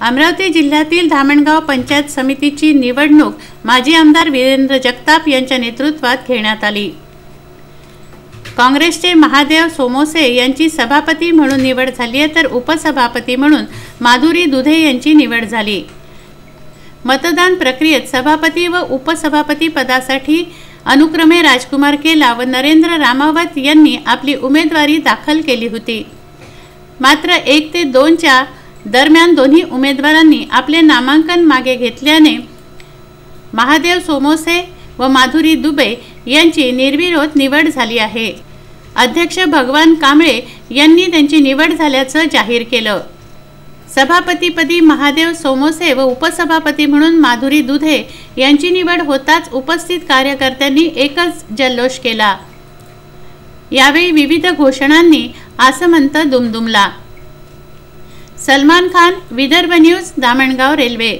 अमरावती जिल्ह्यातील धामणगाव पंचायत समितीची निवडणूक माजी आमदार वीरेंद्र जगताप यांच्या नेतृत्वात घेण्यात आली। काँग्रेसचे महादेव सोमोसे यांची सभापती म्हणून निवड झाली आहे, तर उपसभापती म्हणून माधुरी दुधे यांची निवड झाली। मतदान प्रक्रियेत सभापती व उपसभापती पदासाठी अनुक्रमे राजकुमार केला व नरेंद्र रामावत यांनी आपली उमेदवारी दाखल केली होती। मात्र 1 ते 2च्या दरम्यान दोन्ही उमेदवारांनी आपले नामांकन मागे घेतल्याने महादेव सोमोसे व माधुरी दुबे यांची निर्विरोध निवड झाली आहे। अध्यक्ष भगवान कांबळे यांनी त्यांची निवड झाल्याचं जाहीर केलं। सभापतीपदी महादेव सोमोसे व उपसभापती म्हणून माधुरी दुधे यांची निवड होताच उपस्थित कार्यकर्त्यांनी एकच जल्लोष केला। यावेळी विविध घोषणांनी आसमंत दुमदुमला। Salman Khan, Vidarbha news, Dhamangaon railway.